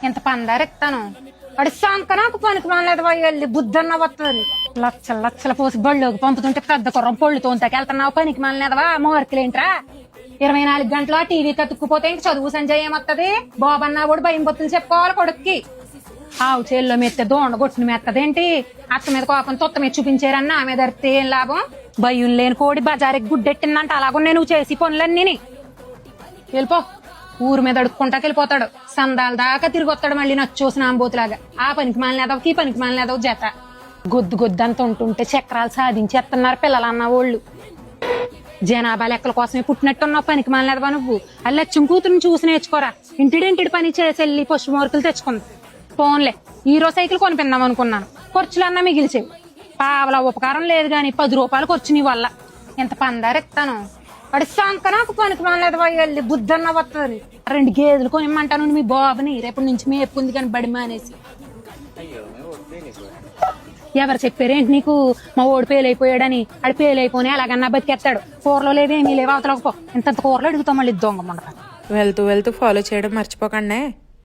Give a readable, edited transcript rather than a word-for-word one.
ఇంత పందారెత్తాను వాడి సంకనాకు పనికి మానలేదు వెళ్ళి బుద్ధన్న వస్తుంది లక్షల లక్షల పోసి బళ్ళోకి పంపుతుంటే పెద్ద కుర్రం పొళ్ళు తోంతకెళ్తున్నావు పనికి మానలేదవా మోర్కులేంట్రా 24 గంటల టీవీ కతుక్కుపోతే ఇంక చదువు సంజయ్ ఏమత్తది బాబన్నా కూడా భయం బొత్తులు చెప్పుకోవాలి కొడుక్కి ఆవు చేల్లో మెత్తే దోండ కొట్టుని మెత్తదేంటి అత్త మీద కోపం తొత్త మీద చూపించారన్న ఆమె ధరితే ఏం లాభం భయం లేని కోడి బజారికి గుడ్డెట్టిందంట అలాగున్నా నువ్వు చేసి పనులన్నీ వెళ్ళిపో ఊరు మీద అడుక్కుంటాకి వెళ్ళిపోతాడు సందాల దాకా తిరిగి వస్తాడు మళ్ళీ నచ్చోసిన ఆంబోతులాగా ఆ పనికి మాలినేదవకి ఈ పనికి మాలినేదవ జత గొద్దు అంత ఉంటుంటే చక్రాలు సాధించేస్తున్నారు పిల్లలన్న వాళ్ళు జనాభా లెక్కల కోసమే పుట్టినట్టున్నావు పనికి మాలినేదవా నువ్వు అల్లెచ్చం కూతురుని చూసి నేర్చుకోరా ఇంటిడింటిడి పని చేసి వెళ్ళి పశు మోర్కులు తెచ్చుకుంది ఫోన్లే హీరో సైకిల్ కొనిపిందాం అనుకున్నాను ఖర్చులన్నా మిగిల్చేవి పావలా ఉపకారం లేదు గాని 10 రూపాయలు ఖర్చు నీ వల్ల ఎంత పందారెత్తాను వాడి సంకనాకు పనికి మానలేదు వెళ్ళి బుద్ధన్న వస్తుంది 2 గేదెలు కొనిమ్మంటాను మీ బాబుని రేపటి నుంచి మేపుకుంది కానీ బడి మానేసి ఎవరు చెప్పారేంటి నీకు మా ఓడి పేలైపోయాడని ఆడి పేలైపోయి అలాగన్నా బతికేస్తాడు కూరలో లేవేమీ లేవు అవతలకపో ఇంత కూరలో అడుగుతాం మళ్ళీ దొంగ మొండక వెళ్తూ ఫాలో చేయడం మర్చిపోకండి.